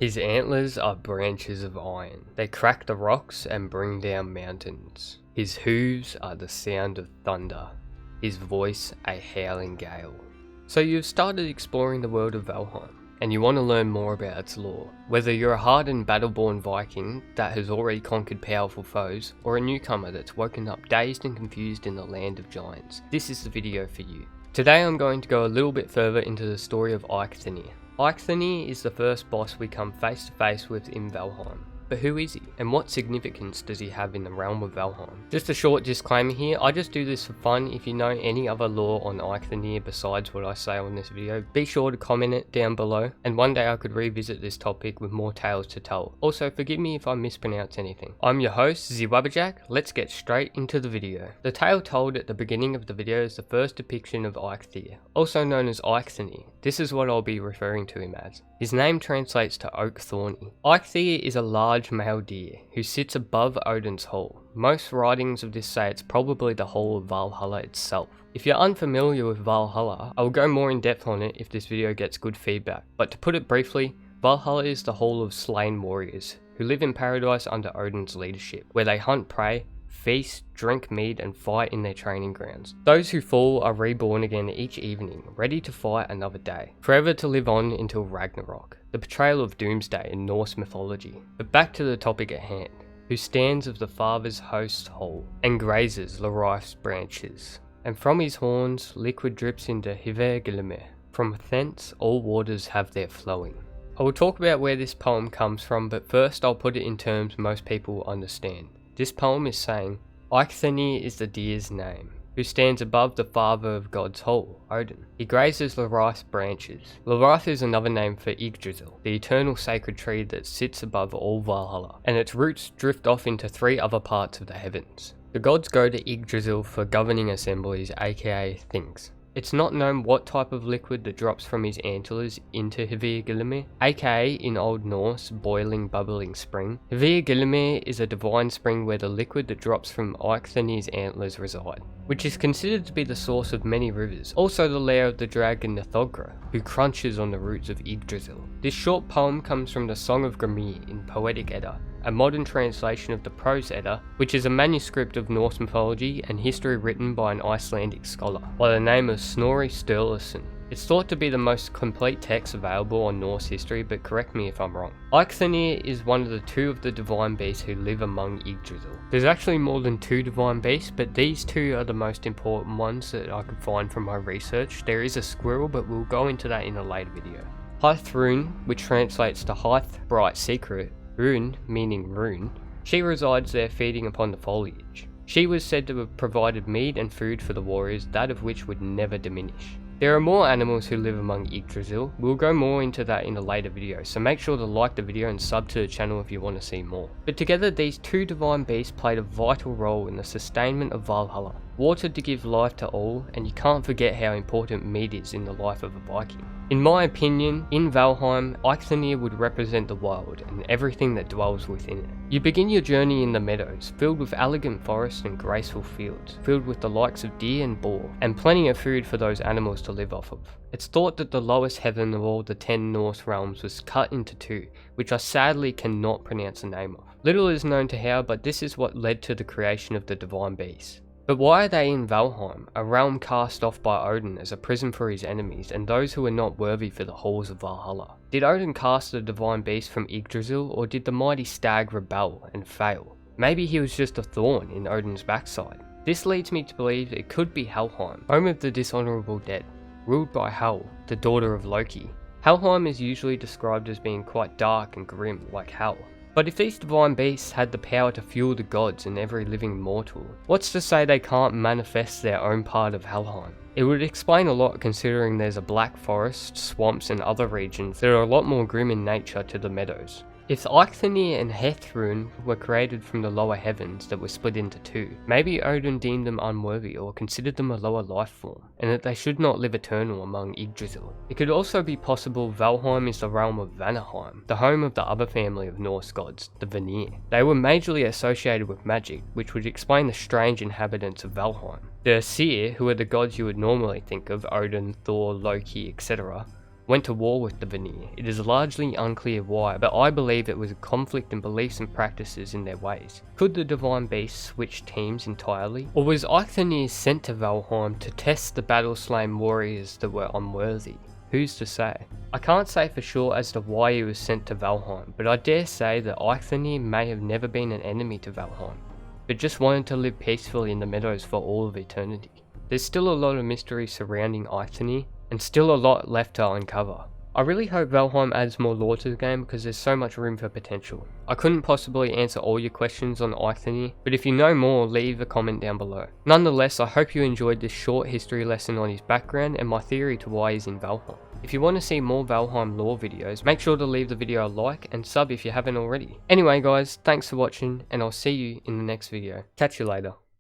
His antlers are branches of iron. They crack the rocks and bring down mountains. His hooves are the sound of thunder. His voice a howling gale. So you've started exploring the world of Valheim, and you want to learn more about its lore. Whether you're a hardened battle-born Viking that has already conquered powerful foes, or a newcomer that's woken up dazed and confused in the land of giants, this is the video for you. Today I'm going to go a little bit further into the story of Eikthyr. Eikthyrnir is the first boss we come face to face with in Valheim. But who is he, and what significance does he have in the realm of Valheim? Just a short disclaimer here, I just do this for fun. If you know any other lore on Eikthyr besides what I say on this video, be sure to comment it down below, and one day I could revisit this topic with more tales to tell. Also, forgive me if I mispronounce anything. I'm your host, Zwabberjack. Let's get straight into the video. The tale told at the beginning of the video is the first depiction of Eikthyr, also known as Eikthyr. This is what I'll be referring to him as. His name translates to Oak Thorny. Eikthyr is a large male deer who sits above Odin's hall. Most writings of this say it's probably the hall of Valhalla itself. If you're unfamiliar with Valhalla, I will go more in depth on it if this video gets good feedback. But to put it briefly, Valhalla is the hall of slain warriors who live in paradise under Odin's leadership, where they hunt prey, feast, drink mead and fight in their training grounds. Those who fall are reborn again each evening, ready to fight another day, forever to live on until Ragnarok, the portrayal of doomsday in Norse mythology. But back to the topic at hand, who stands of the father's host hall, and grazes Larife's branches, and from his horns liquid drips into Eikthyr. From thence all waters have their flowing. I will talk about where this poem comes from, but first I'll put it in terms most people understand. This poem is saying, Eikthyr is the deer's name, who stands above the father of God's hall, Odin. He grazes Larife's branches. Larife is another name for Yggdrasil, the eternal sacred tree that sits above all Valhalla, and its roots drift off into 3 other parts of the heavens. The gods go to Yggdrasil for governing assemblies, aka things. It's not known what type of liquid that drops from his antlers into Eikthyr, aka in Old Norse, boiling, bubbling spring. Eikthyr is a divine spring where the liquid that drops from Eikthyrnir's antlers reside, which is considered to be the source of many rivers, also the lair of the dragon nidhogg, who crunches on the roots of Yggdrasil. This short poem comes from the Song of Grimnir in Poetic Edda, a modern translation of the Prose Edda, which is a manuscript of Norse mythology and history written by an Icelandic scholar by the name of Snorri Sturluson. It's thought to be the most complete text available on Norse history, but correct me if I'm wrong. Eikthyr is one of the 2 of the divine beasts who live among Yggdrasil. There's actually more than 2 divine beasts, but these 2 are the most important ones that I could find from my research. There is a squirrel, but we'll go into that in a later video. Eikthyrnir, which translates to Heith, bright secret, Rune, meaning rune, she resides there feeding upon the foliage. She was said to have provided meat and food for the warriors, that of which would never diminish. There are more animals who live among Yggdrasil. We'll go more into that in a later video, so make sure to like the video and sub to the channel if you want to see more. But together these 2 divine beasts played a vital role in the sustainment of Valhalla. Water to give life to all, and you can't forget how important meat is in the life of a Viking. In my opinion, in Valheim, Eikthyr would represent the wild and everything that dwells within it. You begin your journey in the meadows, filled with elegant forests and graceful fields, filled with the likes of deer and boar, and plenty of food for those animals to live off of. It's thought that the lowest heaven of all the 10 Norse realms was cut into 2, which I sadly cannot pronounce the name of. Little is known to how, but this is what led to the creation of the divine beasts. But why are they in Valheim, a realm cast off by Odin as a prison for his enemies and those who are not worthy for the halls of Valhalla? Did Odin cast the divine beast from Yggdrasil, or did the Mighty Stag rebel and fail? Maybe he was just a thorn in Odin's backside. This leads me to believe it could be Helheim, home of the dishonourable dead, ruled by Hel, the daughter of Loki. Helheim is usually described as being quite dark and grim like Hel. But if these divine beasts had the power to fuel the gods and every living mortal, what's to say they can't manifest their own part of Helheim? It would explain a lot considering there's a black forest, swamps and other regions that are a lot more grim in nature to the meadows. If Eikthyr and Eikthyr were created from the lower heavens that were split into 2, maybe Odin deemed them unworthy or considered them a lower life form, and that they should not live eternal among Yggdrasil. It could also be possible Valheim is the realm of Vanaheim, the home of the other family of Norse gods, the Vanir. They were majorly associated with magic, which would explain the strange inhabitants of Valheim. The Aesir, who are the gods you would normally think of, Odin, Thor, Loki, etc., went to war with the Vanir. It is largely unclear why, but I believe it was a conflict in beliefs and practices in their ways. Could the divine beast switch teams entirely? Or was Eikthyrnir sent to Valheim to test the battle-slain warriors that were unworthy? Who's to say? I can't say for sure as to why he was sent to Valheim, but I dare say that Eikthyrnir may have never been an enemy to Valheim, but just wanted to live peacefully in the meadows for all of eternity. There's still a lot of mystery surrounding Eikthyr, and still a lot left to uncover. I really hope Valheim adds more lore to the game because there's so much room for potential. I couldn't possibly answer all your questions on Eikthyr, but if you know more, leave a comment down below. Nonetheless, I hope you enjoyed this short history lesson on his background and my theory to why he's in Valheim. If you want to see more Valheim lore videos, make sure to leave the video a like and sub if you haven't already. Anyway guys, thanks for watching and I'll see you in the next video. Catch you later.